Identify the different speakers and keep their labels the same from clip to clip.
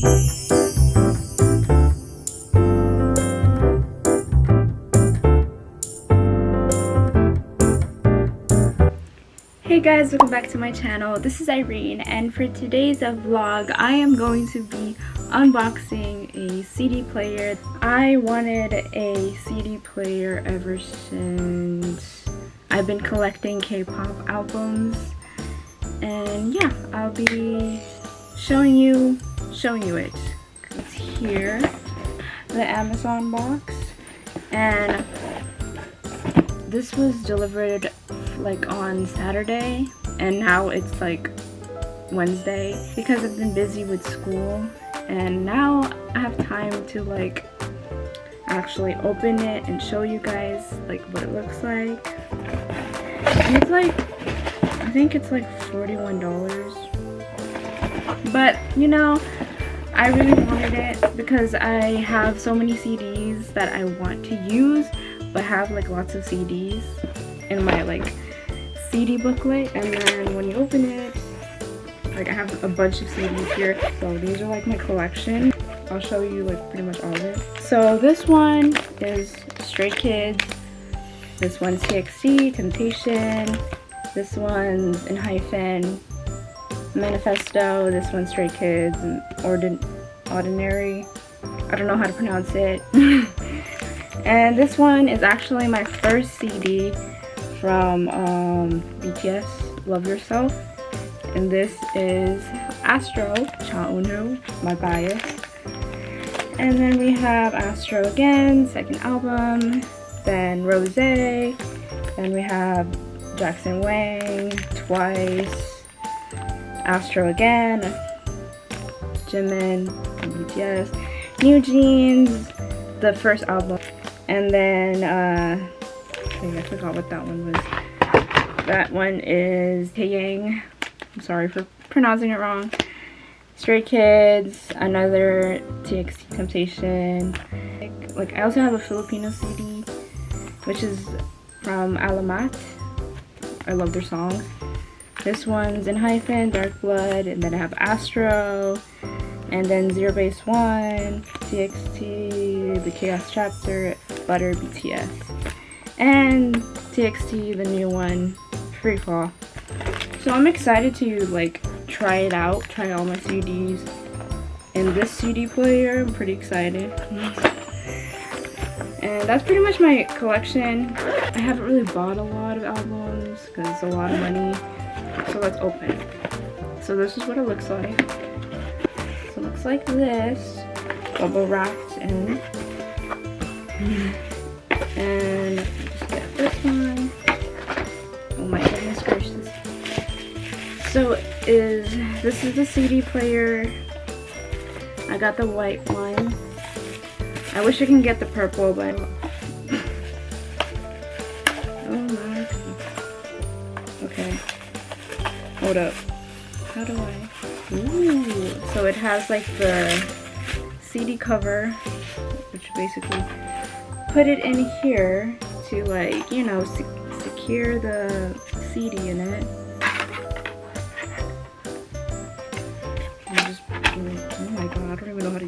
Speaker 1: Hey guys, welcome back to my channel. This is Irene, and for today's vlog I am going to be unboxing a CD player. I wanted a CD player ever since I've been collecting K-pop albums, and yeah, I'll be showing you it. It's here, the Amazon box, and this was delivered like on Saturday, and now it's like Wednesday because I've been busy with school, and now I have time to like actually open it and show you guys like what it looks like. And it's like, I think it's like $41, but you know, I really wanted it because I have so many CDs that I want to use, but have like lots of CDs in my like CD booklet, and then when you open it, like I have a bunch of CDs here. So these are like my collection. I'll show you like pretty much all of it. So this one is Stray Kids, this one's TXT, Temptation, this one's ENHYPEN, Manifesto, this one's Stray Kids, and Ordinary. I don't know how to pronounce it. And this one is actually my first CD from BTS, Love Yourself, and this is Astro, Cha Eunwoo, my bias. And then we have Astro again, second album, then Rose, then we have Jackson Wang, Twice, Astro again, Jimin from BTS, New Jeans, the first album, and then I forgot what that one was. That one is Taeyang. I'm sorry for pronouncing it wrong. Stray Kids, another TXT, Temptation. Like I also have a Filipino CD, which is from Alamat. I love their songs. This one's ENHYPEN, Dark Blood, and then I have Astro, and then Zero Base One, TXT, The Chaos Chapter, Butter, BTS. And TXT, the new one, Free Fall. So I'm excited to like try it out, try all my CDs in this CD player. I'm pretty excited. And that's pretty much my collection. I haven't really bought a lot of albums because it's a lot of money. So let's open. So this is what it looks like. So it looks like this, bubble wrapped in. And just get this one. Oh my goodness gracious. So this is the CD player. I got the white one. I wish I can get the purple, but oh my goodness. Okay. Hold up. How do I? Ooh. So it has like the CD cover, which basically put it in here to like, you know, secure the CD in it. And just, oh my god, I don't even know how to.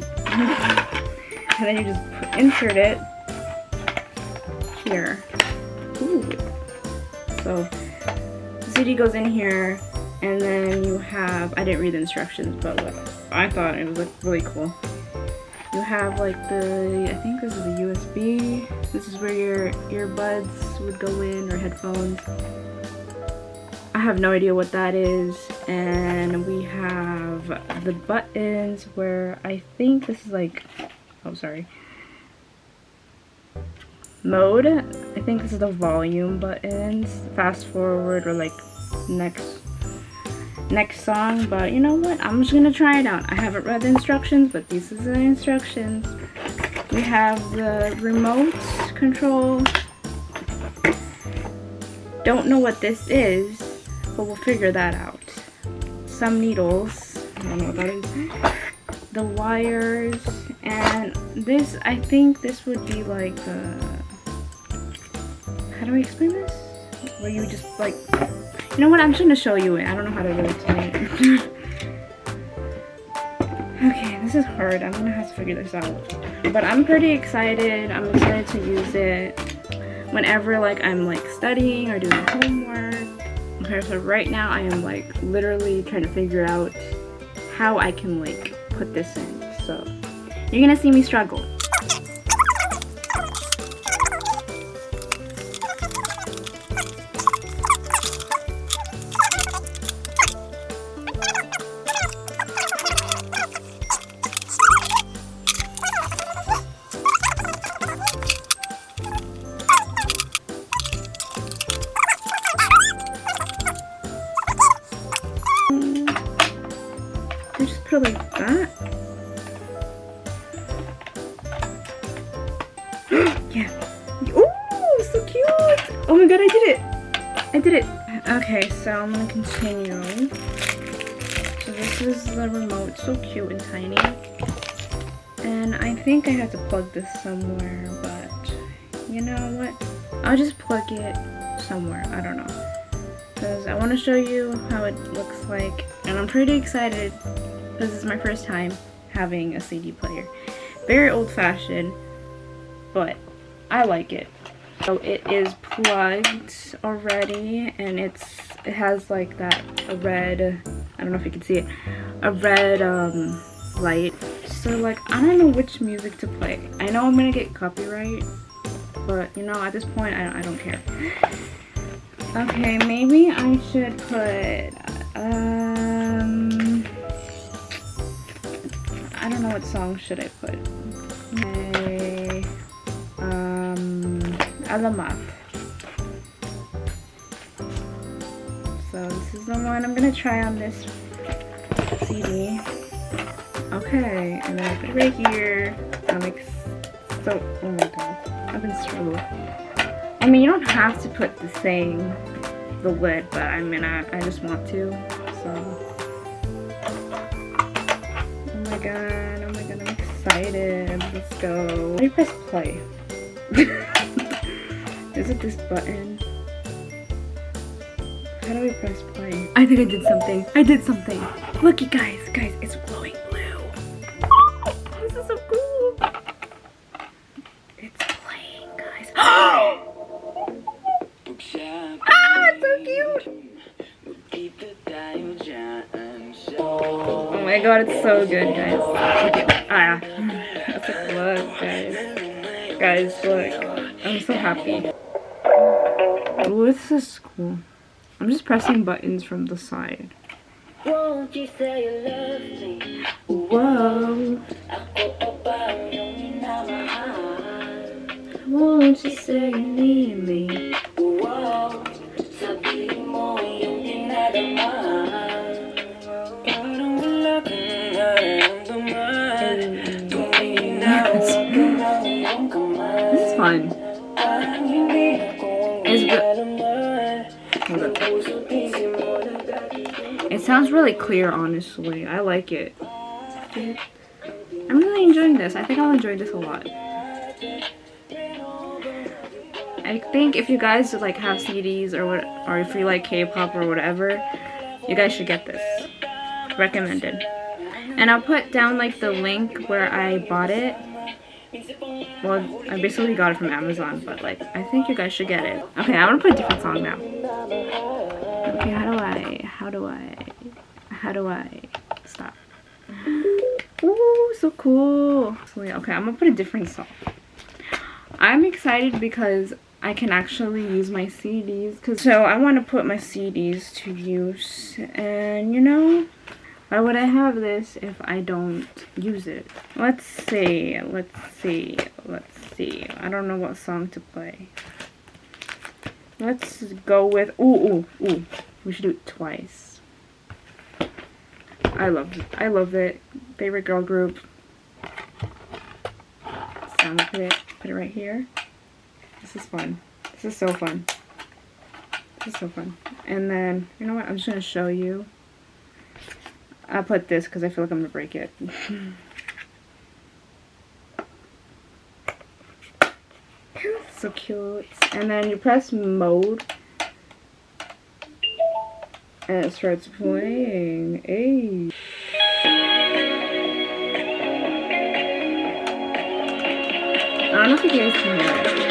Speaker 1: And then you just insert it here. Ooh. So the CD goes in here, and then you have, I didn't read the instructions, but what I thought it was like really cool. You have like the, I think this is the USB. This is where your earbuds would go in, or headphones. I have no idea what that is. And we have the buttons where I think this is like, oh sorry, mode. I think this is the volume buttons, fast forward, or like next song. But you know what, I'm just gonna try it out. I haven't read the instructions, but these are the instructions. We have the remote control. Don't know what this is, but we'll figure that out. Some needles, I don't know what that is. The wires, and this, I think this would be like how do I explain this? Where you just like, you know what, I'm just gonna show you it. I don't know how to really explain it. Okay, this is hard. I'm gonna have to figure this out. But I'm pretty excited. I'm excited to use it whenever like I'm like studying or doing homework. Okay, so right now I am like literally trying to figure out how I can like put this in. So you're gonna see me struggle. I just put it like that. Yeah. Oh, so cute. Oh my god, I did it. I did it. Okay, so I'm gonna continue. So this is the remote. It's so cute and tiny. And I think I have to plug this somewhere, but you know what? I'll just plug it somewhere. I don't know. Because I want to show you how it looks like. And I'm pretty excited because this is my first time having a CD player. Very old-fashioned, but I like it. So it is plugged already, and it has like that a red, I don't know if you can see it, a red light. So like I don't know which music to play. I know I'm gonna get copyright, but you know at this point I don't care. Okay, maybe I should put I don't know what song should I put. Okay, Alamat. So this is the one I'm gonna try on this CD. Okay, and then I put it right here. I'm like so, oh my god, I've been struggling. I mean, you don't have to put the lid, but I mean, I just want to, so. Oh my god, I'm excited. Let's go. How do you press play? Is it this button? How do we press play? I think I did something. I did something. Look, you guys, it's glowing blue. This is so cool. It's playing, guys. Ah, it's so cute. Oh my god, it's so good, guys. Look at, that's a look, guys. Guys, look. I'm so happy. Oh, this is cool. I'm just pressing buttons from the side. Won't you say you love me? Whoa. Won't you say you need me? Whoa. This is fun. It sounds really clear, honestly. I like it. I'm really enjoying this. I think I'll enjoy this a lot. I think if you guys like have CDs or if you like K-pop or whatever, you guys should get this. Recommended. And I'll put down like the link where I bought it. Well, I basically got it from Amazon, but like I think you guys should get it. Okay, I want to put a different song now. Okay, how do I stop? Ooh, so cool. So yeah, okay, I'm gonna put a different song. I'm excited because I can actually use my CDs. So I want to put my CDs to use, and you know, why would I have this if I don't use it? Let's see. I don't know what song to play. Let's go with, ooh. We should do it twice. I love it. Favorite girl group. So I'm gonna put it right here. This is fun. This is so fun. And then, you know what? I'm just gonna show you. I'll put this because I feel like I'm gonna break it. So cute. And then you press mode. And it starts playing. Hey. you guys can hear it.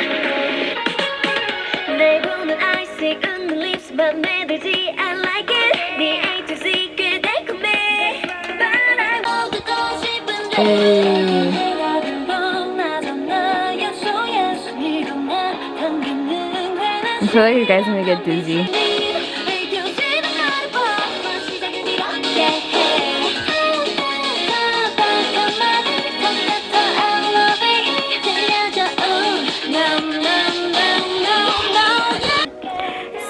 Speaker 1: I feel like you guys are gonna get dizzy.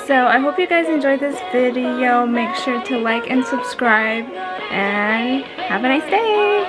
Speaker 1: So I hope you guys enjoyed this video. Make sure to like and subscribe, and have a nice day.